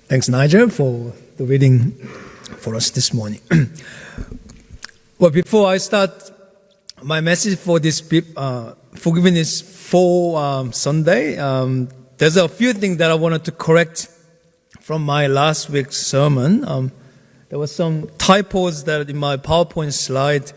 Thanks, Nigel, for the reading for us this morning. Well, before I start my message for this forgiveness for Sunday, there's a few things that I wanted to correct from my last week's sermon. There were some typos that in my PowerPoint slide.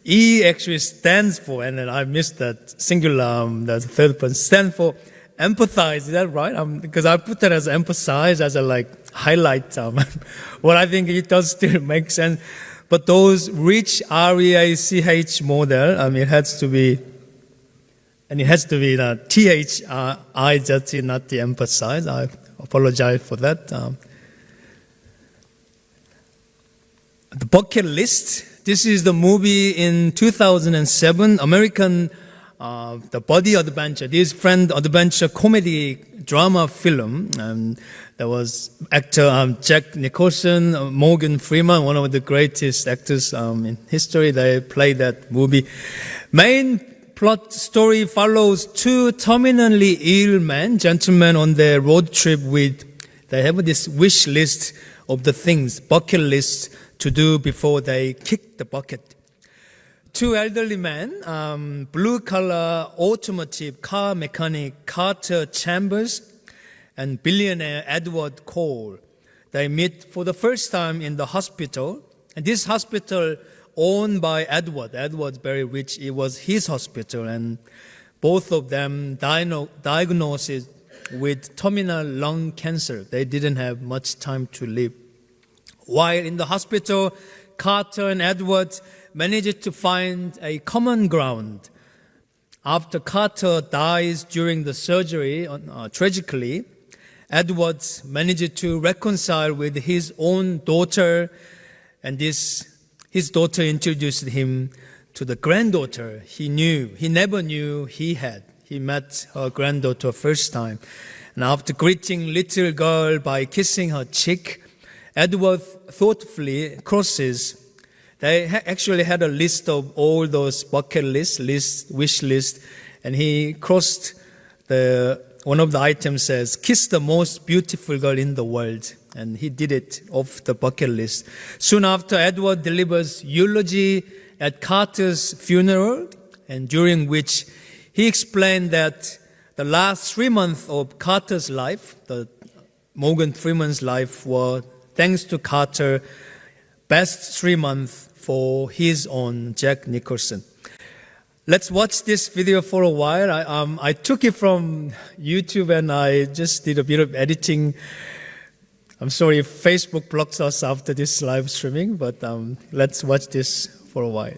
E actually stands for, and then I missed that singular, that's the third person, stand for empathize. Is that right? Because I put that as emphasize, as a highlight. Well, I think it does still make sense. But those rich REACH model, it has to be, and it has to be the THI, just not the emphasize. I apologize for that. The Bucket List. This is the movie in 2007, American, the Body Adventure, this friend adventure comedy drama film. There was actor Jack Nicholson, Morgan Freeman, one of the greatest actors in history. They played that movie. Main plot story follows two terminally ill gentlemen on their road trip they have this wish list of the things, bucket list, to do before they kick the bucket. Two elderly men, blue-collar automotive car mechanic Carter Chambers and billionaire Edward Cole. They meet for the first time in the hospital. And this hospital owned by Edward. Edward's very rich. It was his hospital. And both of them diagnosed with terminal lung cancer. They didn't have much time to live. While in the hospital, Carter and Edward managed to find a common ground. After Carter dies during the surgery, tragically, Edward managed to reconcile with his own daughter, and his daughter introduced him to the granddaughter he never knew he had. He met her granddaughter first time. And after greeting little girl by kissing her cheek, Edward thoughtfully crosses. They actually had a list of all those bucket wish list, and he crossed one of the items says, kiss the most beautiful girl in the world. And he did it off the bucket list. Soon after, Edward delivers eulogy at Carter's funeral, and during which he explained that the last 3 months of Carter's life, the Morgan Freeman's life, were, thanks to Carter, best 3 months for his own Jack Nicholson. Let's watch this video for a while. I took it from YouTube and I just did a bit of editing. I'm sorry if Facebook blocks us after this live streaming, but let's watch this for a while.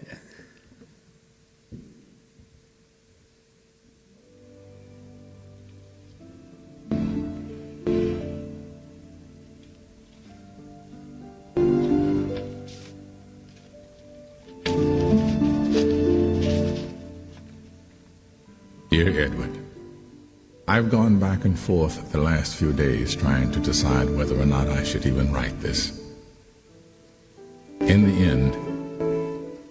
Dear Edward, I've gone back and forth the last few days trying to decide whether or not I should even write this. In the end,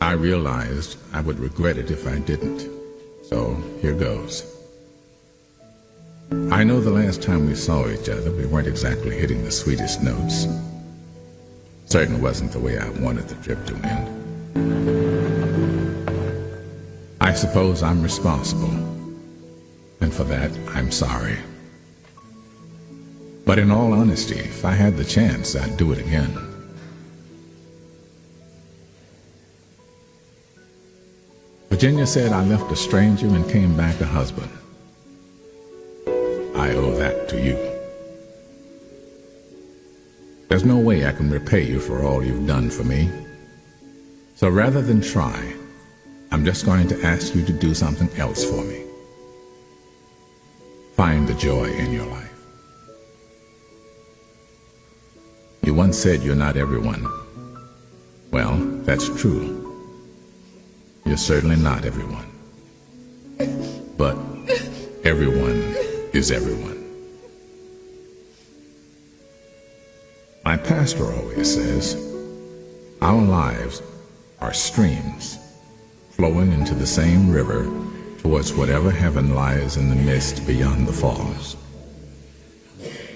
I realized I would regret it if I didn't. So here goes. I know the last time we saw each other, we weren't exactly hitting the sweetest notes. Certainly wasn't the way I wanted the trip to end. I suppose I'm responsible. And for that, I'm sorry. But in all honesty, if I had the chance, I'd do it again. Virginia said I left a stranger and came back a husband. I owe that to you. There's no way I can repay you for all you've done for me. So rather than try, I'm just going to ask you to do something else for me. Find the joy in your life. You once said you're not everyone. Well, that's true. You're certainly not everyone. But everyone is everyone. My pastor always says, our lives are streams flowing into the same river towards whatever heaven lies in the mist beyond the falls.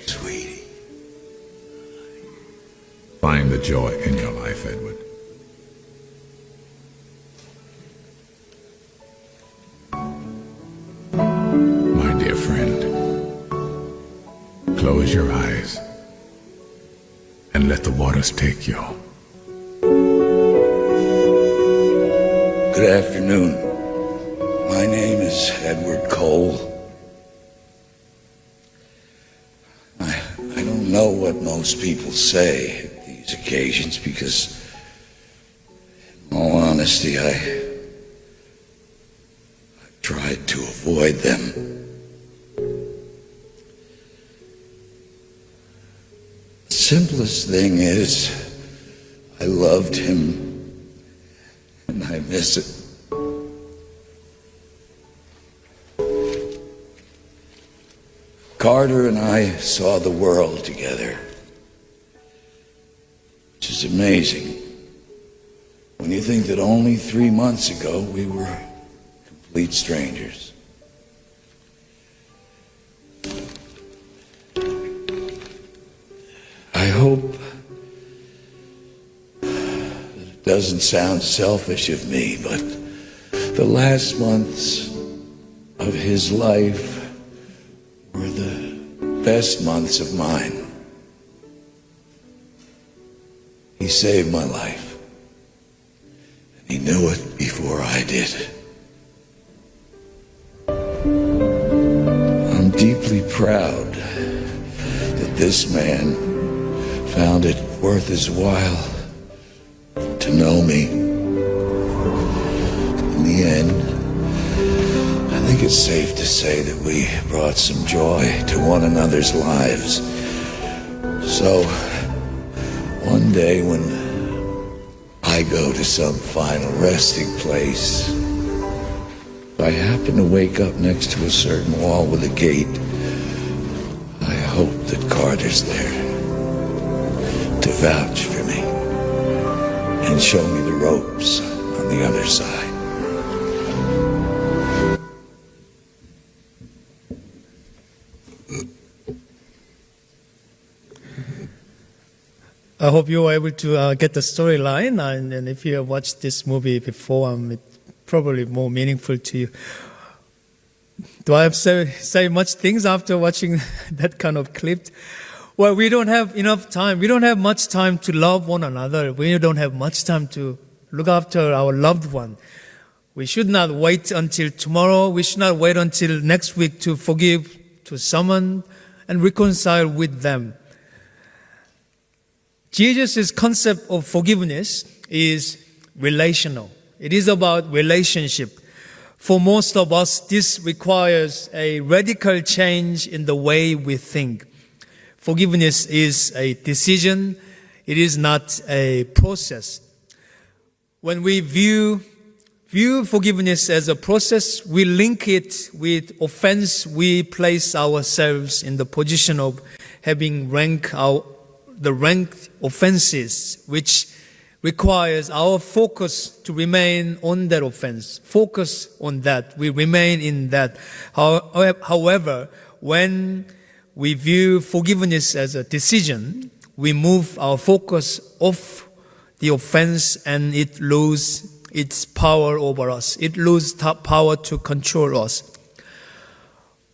Sweetie. find the joy in your life, Edward. My dear friend, close your eyes and let the waters take you. Good afternoon. My name is Edward Cole. I don't know what most people say at these occasions because, in all honesty, I've tried to avoid them. The simplest thing is, I loved him and I miss it. Carter and I saw the world together, which is amazing when you think that only 3 months ago we were complete strangers. I hope that it doesn't sound selfish of me, but the last months of his life were the best months of mine. He saved my life, and he knew it before I did. I'm deeply proud that this man found it worth his while to know me. In the end, I think it's safe to say that we brought some joy to one another's lives. So, one day when I go to some final resting place, if I happen to wake up next to a certain wall with a gate, I hope that Carter's there to vouch for me and show me the ropes on the other side. I hope you were able to get the storyline, and if you have watched this movie before, it's probably more meaningful to you. Do I have to say much things after watching that kind of clip? Well, we don't have enough time. We don't have much time to love one another. We don't have much time to look after our loved one. We should not wait until tomorrow. We should not wait until next week to forgive to someone and reconcile with them. Jesus' concept of forgiveness is relational. It is about relationship. For most of us, this requires a radical change in the way we think. Forgiveness is a decision. It is not a process. When we view forgiveness as a process, we link it with offense. We place ourselves in the position of having the ranked offenses, which requires our focus to remain on that offense. Focus on that. We remain in that. However, when we view forgiveness as a decision, we move our focus off the offense and it loses its power over us. It loses power to control us.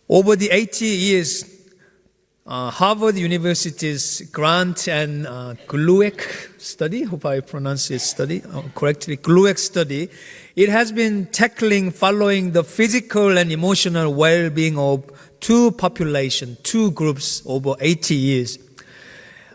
Over the 80 years, Harvard University's Grant and Glueck study, hope I pronounce it correctly, Glueck study, it has been following the physical and emotional well-being of two groups over 80 years.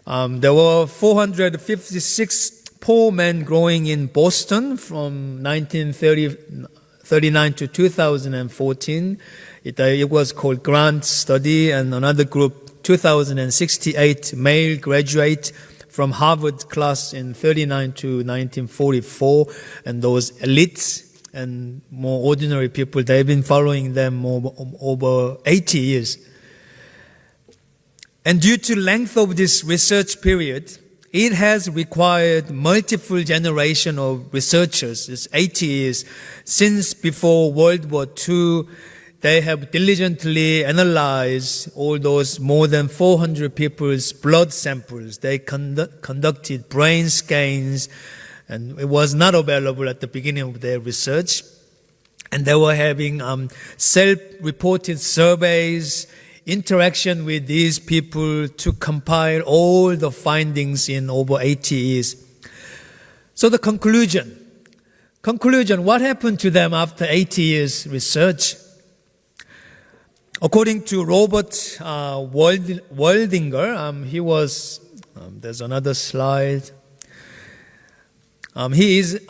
There were 456 poor men growing in Boston from 1939 to 2014. It was called Grant study, and another group 2068 male graduate from Harvard class in 39 to 1944, and those elites and more ordinary people, they've been following them over 80 years. And due to length of this research period, it has required multiple generations of researchers. It's 80 years since before World War II. They have diligently analyzed all those more than 400 people's blood samples. They conducted brain scans, and it was not available at the beginning of their research. And they were having self-reported surveys, interaction with these people to compile all the findings in over 80 years. So the conclusion, what happened to them after 80 years research? According to Robert Waldinger, he was, there's another slide. He is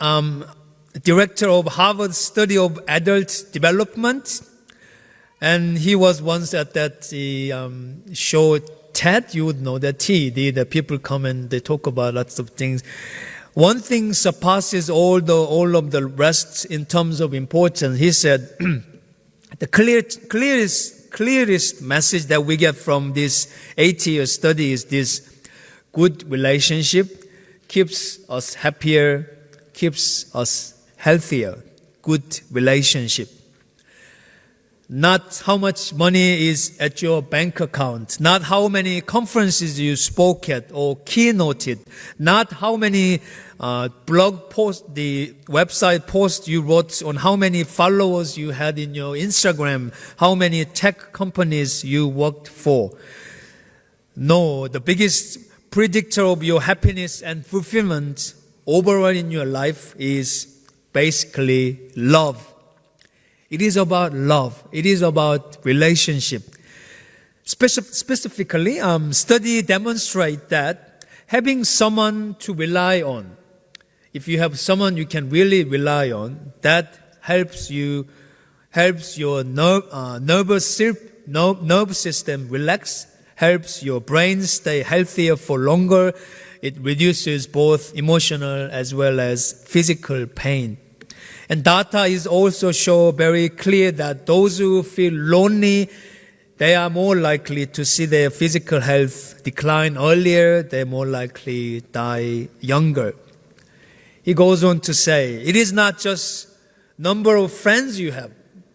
director of Harvard Study of Adult Development, and he was once at that show TED. You would know that the people come and they talk about lots of things. One thing surpasses all of the rest in terms of importance. He said, the clearest message that we get from this 80-year study is this: good relationship keeps us happier, keeps us healthier. Good relationship. Not how much money is at your bank account, not how many conferences you spoke at or keynoted, not how many blog posts, the website posts you wrote on how many followers you had in your Instagram, how many tech companies you worked for. No, the biggest predictor of your happiness and fulfillment overall in your life is basically love. It is about love. It is about relationship. Specifically, study demonstrate that having someone to rely on, if you have someone you can really rely on, that helps your nerve system relax, helps your brain stay healthier for longer. It reduces both emotional as well as physical pain. And data is also show very clear that those who feel lonely, they are more likely to see their physical health decline earlier. They're more likely die younger. He goes on to say, it is not just number of friends you have.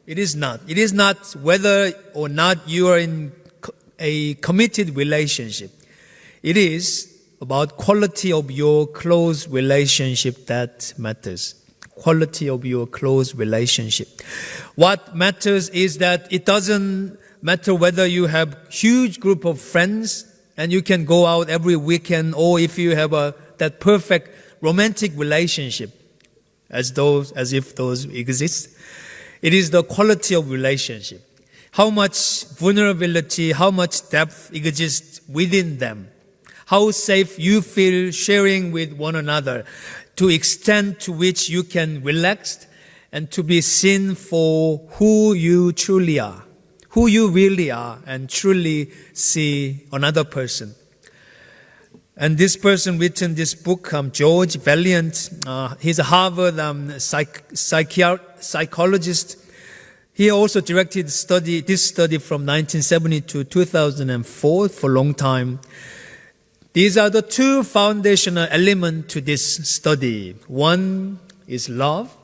It is not. It is not whether or not you are in a committed relationship. It is about quality of your close relationship that matters. Quality of your close relationship. What matters is that it doesn't matter whether you have huge group of friends and you can go out every weekend, or if you have that perfect romantic relationship, as if those exist. It is the quality of relationship. How much vulnerability, how much depth exists within them. How safe you feel sharing with one another, to extent to which you can relax and to be seen for who you truly are, who you really are, and truly see another person. And this person written this book, George Valiant, he's a Harvard psychologist. He also directed this study from 1970 to 2004 for a long time. These are the two foundational elements to this study. One is love.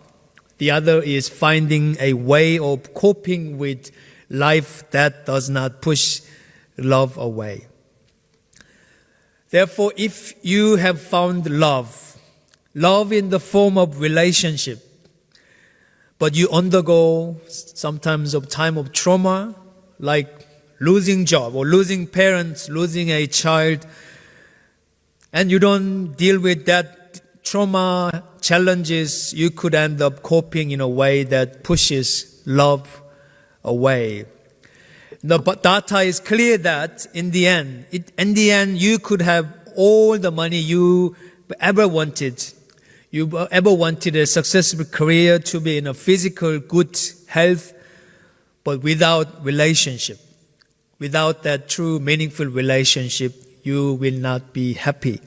The other is finding a way of coping with life that does not push love away. Therefore, if you have found love in the form of relationship, but you undergo sometimes a time of trauma, like losing job or losing parents, losing a child, and you don't deal with that trauma challenges, you could end up coping in a way that pushes love away. The data is clear that in the end, you could have all the money you ever wanted. You ever wanted a successful career, to be in a physical good health, but without relationship, without that true meaningful relationship, you will not be happy.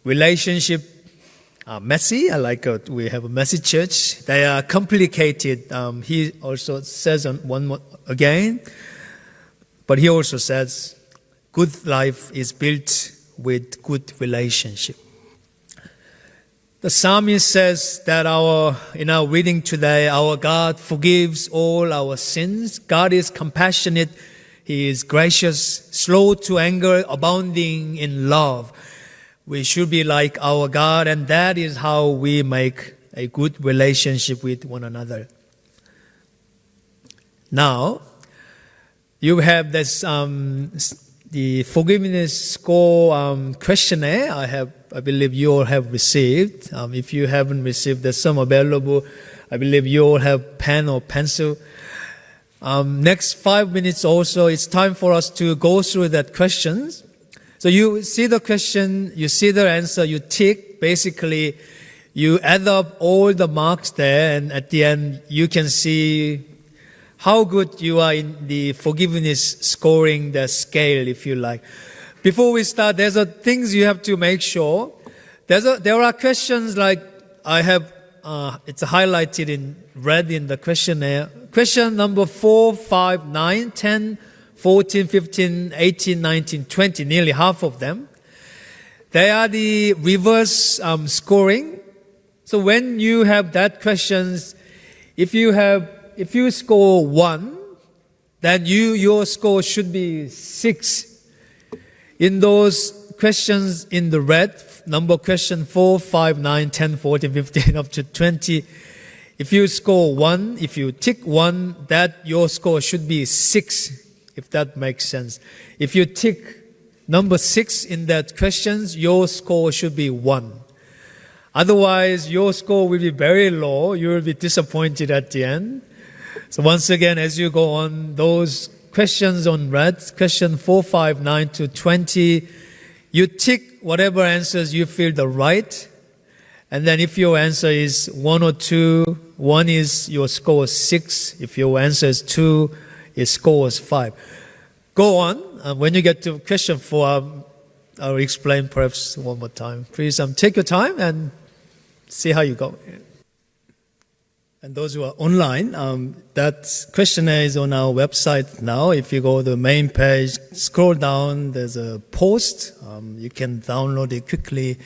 Relationship are messy. We have a messy church. They are complicated. He also says one more again, but he also says, good life is built with good relationship. The psalmist says that in our reading today, our God forgives all our sins. God is compassionate. He is gracious, slow to anger, abounding in love. We should be like our God, and that is how we make a good relationship with one another. Now, you have this the forgiveness score questionnaire. I believe you all have received. If you haven't received, there's some available. I believe you all have pen or pencil. Next 5 minutes also, it's time for us to go through that questions. So you see the question, you see the answer, you tick. Basically, you add up all the marks there, and at the end, you can see how good you are in the forgiveness scoring the scale, if you like. Before we start, there's things you have to make sure. There are questions like I have, it's highlighted in red in the questionnaire. Question number 4, 5, 9, 10, 14, 15, 18, 19, 20, nearly half of them. They are the reverse scoring. So when you have that questions, if you score 1, then your score should be 6. In those questions in the red, number question 4, 5, 9, 10, 14, 15, up to 20, if you score 1, if you tick 1, that your score should be 6, if that makes sense. If you tick number 6 in that questions, your score should be 1. Otherwise, your score will be very low. You will be disappointed at the end. So once again, as you go on, those questions on red, question 4, 5, 9 to 20, you tick whatever answers you feel the right. And then if your answer is 1 or 2, 1 is your score is 6. If your answer is 2, your score is 5. Go on. When you get to question 4, I'll explain perhaps one more time. Please take your time and see how you go. And those who are online, that questionnaire is on our website now. If you go to the main page, scroll down, there's a post. You can download it quickly.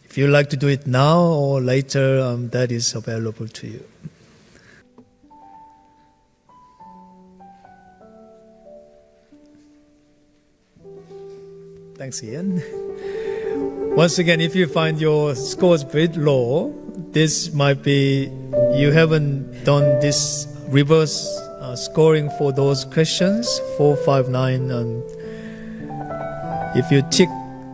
If you like to do it now or later, that is available to you. Thanks, Ian. Once again, if you find your scores a bit low, this might be you haven't done this reverse scoring for those questions, 4, 5, 9. And if you tick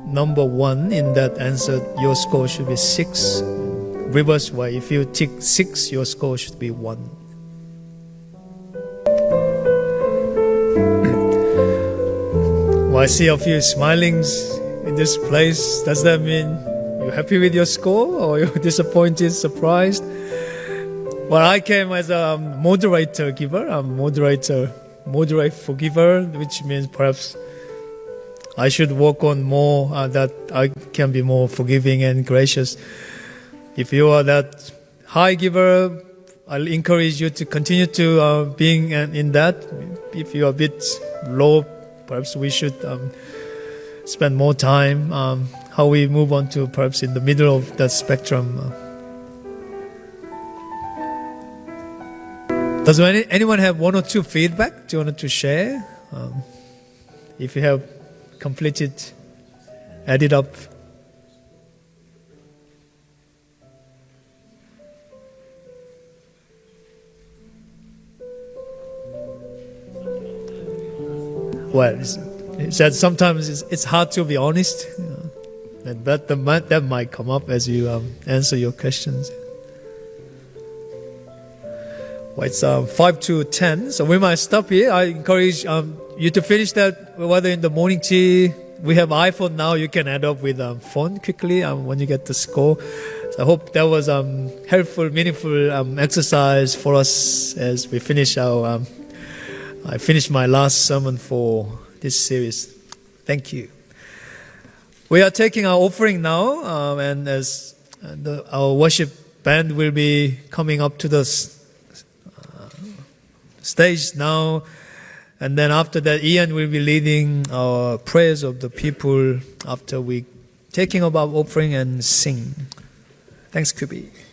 number 1 in that answer, your score should be 6. Reverse way, if you tick 6, your score should be 1. Well, I see a few smilings in this place. Does that mean you're happy with your score or you're disappointed, surprised? Well, I came as a moderator giver. I'm moderate forgiver, which means perhaps I should work on more, that I can be more forgiving and gracious. If you are that high giver, I'll encourage you to continue to being in that. If you are a bit low, perhaps we should spend more time how we move on to perhaps in the middle of that spectrum. Does anyone have 1 or 2 feedback? Do you want to share? If you have completed, add it up. Well, he said sometimes it's hard to be honest, and that might come up as you answer your questions. Well, it's 5 to 10, so we might stop here. I encourage you to finish that, whether in the morning tea. We have iPhone now. You can add up with phone quickly when you get the score. So I hope that was helpful, meaningful exercise for us as we finish our. I finished my last sermon for this series. Thank you. We are taking our offering now, and as our worship band will be coming up to the stage now, and then after that, Ian will be leading our prayers of the people after we taking up our offering and sing. Thanks, QB.